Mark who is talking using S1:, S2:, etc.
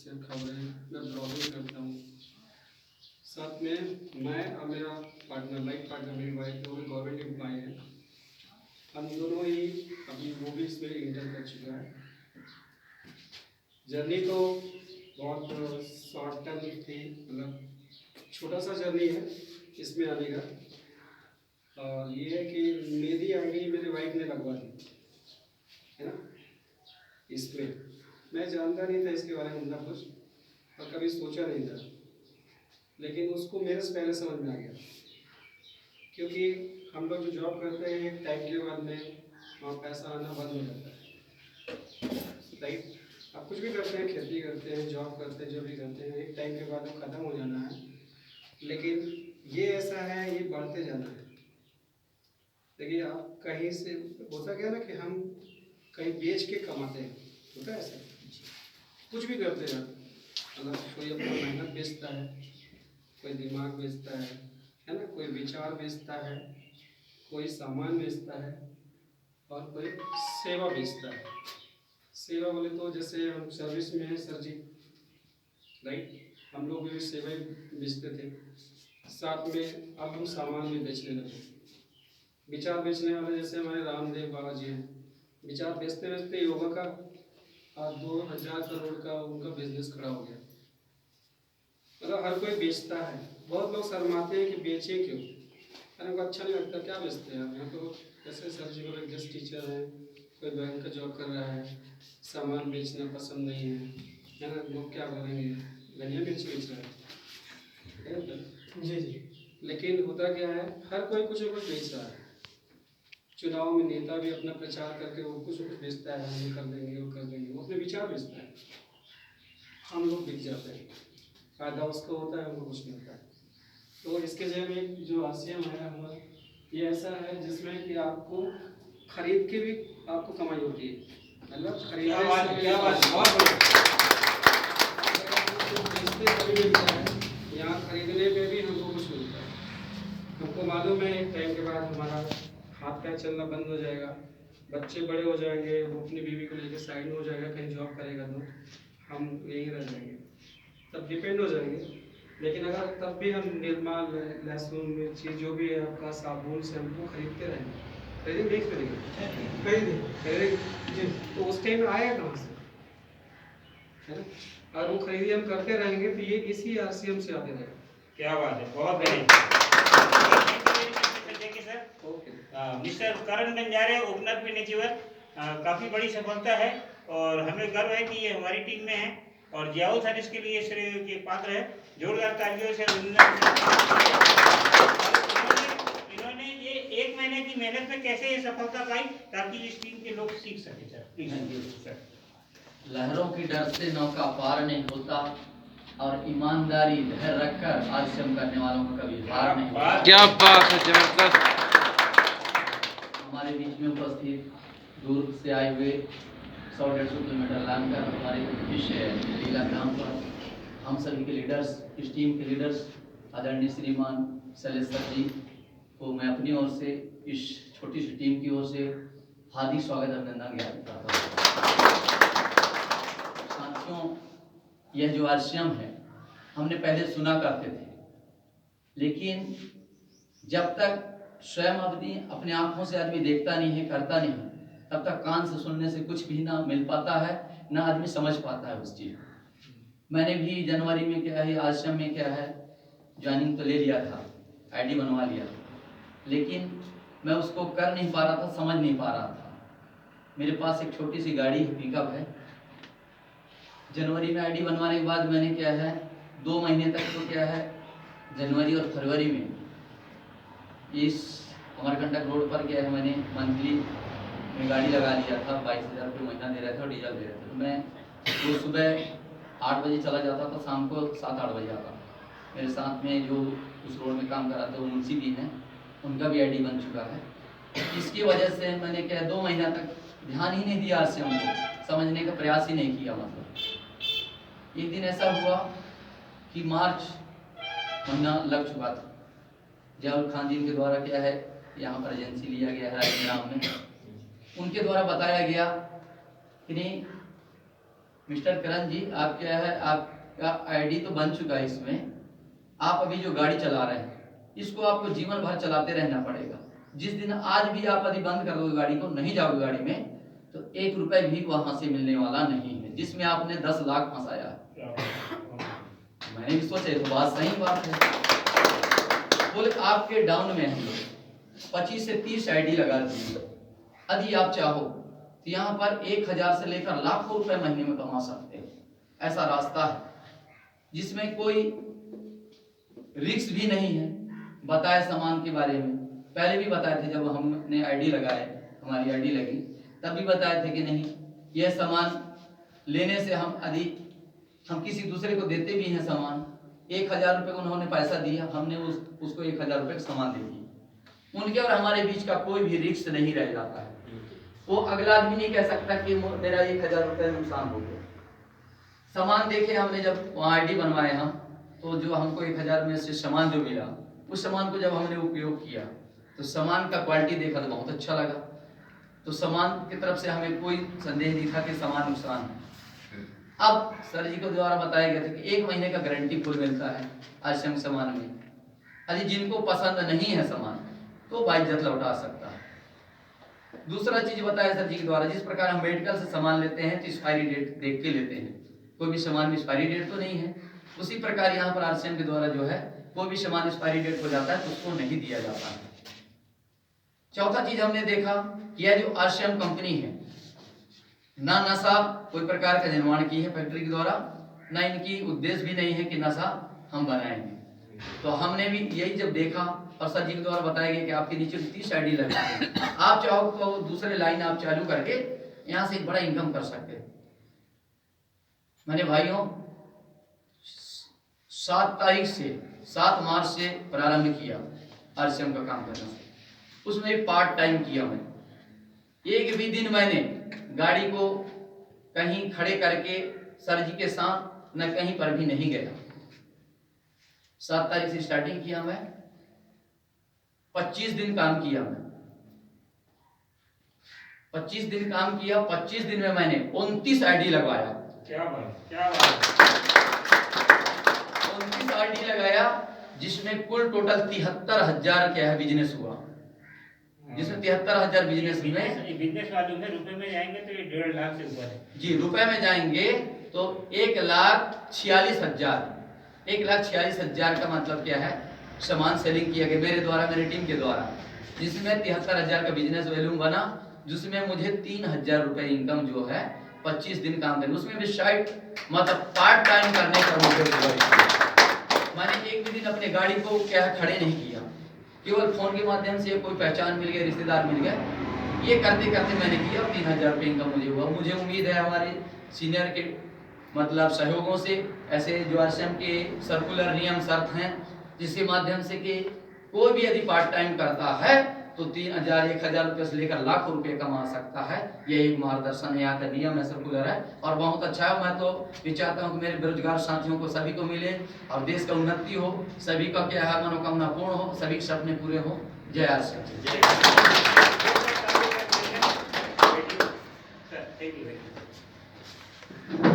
S1: से खबरें, मैं ब्लॉगिंग करता हूँ। साथ में मैं और मेरा पार्टनर, लाइफ पार्टनर, मेरी वाइफ, दोनों गवर्नमेंट एम्प्लॉय हैं। हम दोनों ही अभी मूवीज़ में इंटर कर चुका है। जर्नी तो बहुत शॉर्ट टर्म थी, मतलब छोटा सा जर्नी है इसमें आने का। और ये है कि मेरी आईडी मेरी वाइफ ने लगवा दी है ना। इसमें मैं जानता नहीं था इसके बारे में उतना कुछ और कभी सोचा नहीं था, लेकिन उसको मेरे से पहले समझ में आ गया। क्योंकि हम लोग जो जॉब करते हैं एक टाइम के बाद में वहाँ पैसा आना बंद हो जाता है, राइट। आप कुछ भी करते हैं, खेती करते हैं, जॉब करते हैं, जो भी करते हैं, एक टाइम के बाद वो ख़त्म हो जाना है। लेकिन ये ऐसा है, ये बढ़ते जाना है। देखिए आप कहीं से होता क्या ना कि हम कहीं बेच के कमाते हैं, होता है ऐसा। कुछ भी करते हैं, मतलब कोई अपना मेहनत बेचता है, कोई दिमाग बेचता है ना, कोई विचार बेचता है, कोई सामान बेचता है और कोई सेवा बेचता है। सेवा बोले तो जैसे हम सर्विस में हैं सर जी, राइट, हम लोग भी सेवा ही बेचते थे। साथ में अब हम सामान भी बेचने लगे। विचार बेचने वाले जैसे हमारे रामदेव बाबा जी हैं, विचार बेचते बेचते योगा का 2000 करोड़ का उनका बिजनेस खड़ा हो गया। मतलब हर कोई बेचता है। बहुत लोग शर्माते हैं कि बेचे क्यों, अरे उनको अच्छा नहीं लगता, क्या बेचते हैं आप। यहाँ तो जैसे सर जी बोले गेस्ट टीचर हैं, कोई बैंक का जॉब कर रहा है, सामान बेचना पसंद नहीं है ना, लोग क्या बोलेंगे, धनिया मिर्ची बेच रहा है ना जी जी। लेकिन होता क्या है, हर कोई कुछ न कुछ बेच रहा है। चुनाव में नेता भी अपना प्रचार करके वो कुछ न कुछ बेचता है, हम ये कर देंगे, वो कर देंगे, वो अपने विचार बेचता है। हम लोग बिक जाते हैं, फायदा उसको होता है, हमको कुछ नहीं होता है। तो इसके जरिए में जो आसियम है हमारा, ये ऐसा है जिसमें कि आपको खरीद के भी आपको कमाई होती है, मतलब खरीदने यहाँ खरीदने पे भी हमको कुछ मिलता है। हमको मालूम है एक टाइम के बाद हमारा हाथ पैर चलना बंद हो जाएगा, बच्चे बड़े हो जाएंगे, वो अपनी बीवी को लेकर साइड में हो जाएगा, कहीं जॉब करेगा तो हम यहीं रह जाएंगे, तब डिपेंड हो जाएंगे। लेकिन अगर तब भी हम निरमा, लहसुन, मिर्ची, जो भी है आपका, साबुन, शैम्पू खरीदते रहेंगे, खरीदेंगे नहीं खरीदेंगे, खरीदेंगे, तो उस टाइम आएगा कहाँ से, है ना। और वो खरीदी हम करते रहेंगे तो ये इसी आरसीएम से आते रहेगा।
S2: क्या बात है, बहुत बढ़िया। मिस्टर करण बंजारे, ओपनर पे नीचेवर, काफ़ी बड़ी सफलता है और हमें गर्व है कि ये हमारी टीम में है और जियाउल सर इसके लिए श्रेय के पात्र है। जोरदार तालियों से इन्होंने ये 1 महीने की मेहनत में कैसे ये सफलता पाई ताकि इस टीम के लोग सीख सके। Sir please.
S3: लहरों की डर से नौका पार नहीं होता और ईमानदारी धैर्य रखकर आश्रम करने वालों का कभी हार नहीं होता।
S4: क्या बात है, जबरदस्त।
S3: हमारे बीच में उपस्थित दूर से आए हुए 100-150 किलोमीटर लांघकर हमारे विषय लीला ग्राम पर हम सभी के लीडर्स, इस टीम के लीडर्स आदरणीय श्रीमान शैलेश सर जी को मैं अपनी ओर से, इस छोटी सी टीम की ओर से हार्दिक स्वागत अभिनंदन ज्ञापित करता हूँ। साथियों, यह जो आरसीएम है हमने पहले सुना करते थे, लेकिन जब तक स्वयं अपने आंखों से आदमी देखता नहीं है, करता नहीं है, तब तक कान से सुनने से कुछ भी ना मिल पाता है, ना आदमी समझ पाता है उस चीज। मैंने भी जनवरी में क्या है, आश्रम में क्या है, ज्वाइनिंग तो ले लिया था, आईडी बनवा लिया, लेकिन मैं उसको कर नहीं पा रहा था, समझ नहीं पा रहा था। मेरे पास एक छोटी सी गाड़ी पिकअप है। जनवरी में आईडी बनवाने के बाद मैंने क्या है 2 महीने तक तो क्या है, जनवरी और फरवरी में इस अमरकंटक रोड पर क्या है मैंने मंथली में गाड़ी लगा लिया था। 22,000 रुपये महीना दे रहे थे और डीजल दे रहे थे। तो मैं वो सुबह 8 बजे चला जाता था, शाम को 7-8 बजे आता। मेरे साथ में जो उस रोड में काम कर रहा था वो मुंशी भी हैं, उनका भी आईडी बन चुका है। इसकी वजह से मैंने क्या 2 महीना तक ध्यान ही नहीं दिया, आश्रम को समझने का प्रयास ही नहीं किया। मतलब एक दिन ऐसा हुआ कि मार्च महीना लग चुका था, जियाउल खान जी के द्वारा क्या है यहाँ पर एजेंसी लिया गया है ग्राम में। उनके द्वारा बताया गया कि नहीं, मिस्टर करण जी, आप क्या है, आपका आईडी तो बन चुका है इसमें। आप अभी जो गाड़ी चला रहे हैं इसको आपको जीवन भर चलाते रहना पड़ेगा। जिस दिन आज भी आप यदि बंद कर दोगे गाड़ी को, नहीं जाओगे गाड़ी में, तो 1 रुपए भी वहां से मिलने वाला नहीं है, जिसमें आपने 10 लाख फंसाया है। मैंने भी सोचा तो बात सही बात है। बोले आपके डाउन में हम लोग 25 से 30 आईडी लगा दिए। यदि आप चाहो तो यहाँ पर 1000 से लेकर लाखों रुपए महीने में कमा सकते हैं। ऐसा रास्ता है जिसमें कोई रिस्क भी नहीं है। बताए सामान के बारे में पहले भी बताए थे, जब हमने आईडी लगाए, हमारी आईडी लगी, तब भी बताए थे कि नहीं, यह सामान लेने से हम किसी दूसरे को देते भी हैं सामान। 1000 रुपये को उन्होंने पैसा दिया, हमने उसको 1000 रुपये का सामान दे दिया। उनके और हमारे बीच का कोई भी रिस्क नहीं रह जाता है। वो अगला आदमी नहीं कह सकता कि मेरा 1000 रुपये नुकसान हो गया। सामान देखे हमने, जब वहाँ आईडी बनवाए हम, तो जो हमको 1000 में से सामान जो मिला, उस सामान को जब हमने उपयोग किया तो सामान का क्वालिटी देखा तो बहुत अच्छा लगा। तो सामान की तरफ से हमें कोई संदेह नहीं था कि सामान नुकसान है। अब सर जी को द्वारा बताया गया था कि 1 महीने का गारंटी फुल मिलता है आश्रम सामान में। यदि जिनको पसंद नहीं है सामान तो बाइज्जत लौटा सकता है। दूसरा चीज बताया सर जी के द्वारा, जिस प्रकार हम मेडिकल से सामान लेते हैं तो एक्सपायरी डेट देख के लेते हैं, कोई भी सामान में एक्सपायरी डेट तो नहीं है, उसी प्रकार यहाँ पर आरसीएम के द्वारा जो है कोई भी सामान एक्सपायरी डेट हो जाता है तो उसको नहीं दिया जाता है। चौथा चीज हमने देखा कि यह जो आरसीएम कंपनी है, ना नशा कोई प्रकार का निर्माण की है फैक्ट्री के द्वारा, ना इनकी उद्देश्य भी नहीं है कि नशा हम बनाएंगे। तो हमने भी यही जब देखा, और सर जी के द्वारा बताया गया कि आपके नीचे 30 आईडी लगा है, आप चाहो तो दूसरे लाइन आप चालू करके यहाँ से एक बड़ा इनकम कर सकते हैं। मैंने भाइयों 7 मार्च से प्रारंभ किया आरसीएम का काम करना। उसमें पार्ट टाइम किया मैंने। एक भी दिन मैंने गाड़ी को कहीं खड़े करके सर जी के साथ न कहीं पर भी नहीं गया। 7 तारीख से स्टार्टिंग किया मैं, 25 दिन काम किया मैं। 25 दिन काम किया, 25 दिन में मैंने 29 आईडी लगवाया।
S2: क्या बात, क्या बात।
S3: 29 आईडी लगाया, जिसमें कुल टोटल 73,000 क्या है बिजनेस हुआ, जिसमें 73,000 बिजनेस में
S2: बिजनेस मालूम है। रुपए में जाएंगे तो ये 1.5 लाख से ऊपर है
S3: जी। रुपए में जाएंगे तो 1,46,000। 1,46,000 का मतलब क्या है, सामान सेलिंग किया गया मेरे द्वारा, मेरी टीम के द्वारा, जिसमें 73,000 का बिजनेस वैल्यूम बना, जिसमें मुझे 3,000 रुपए इनकम जो है 25 दिन काम करने, उसमें भी साइड मतलब पार्ट टाइम करने का मुझे। मैंने एक भी दिन अपने गाड़ी को क्या है खड़े नहीं किया, केवल फोन के माध्यम से कोई पहचान मिल गया, रिश्तेदार मिल गया, ये करते करते मैंने किया और 3,000 रुपये इनकम मुझे हुआ। मुझे उम्मीद है हमारे सीनियर के मतलब सहयोगों से, ऐसे जो आरसीएम के सर्कुलर नियम शर्त हैं, जिसके माध्यम से कि कोई भी यदि पार्ट टाइम करता है तो 3,000 1,000 रुपये से लेकर लाखों रुपए कमा सकता है। ये एक मार्गदर्शन है, यहाँ का नियम है, सर्कुलर है और बहुत अच्छा है। मैं तो भी चाहता हूँ कि मेरे बेरोजगार साथियों को सभी को मिले और देश का उन्नति हो, सभी का क्या है मनोकामना पूर्ण हो, सभी के सपने पूरे हो। जय आरसीएम।
S2: Thank you.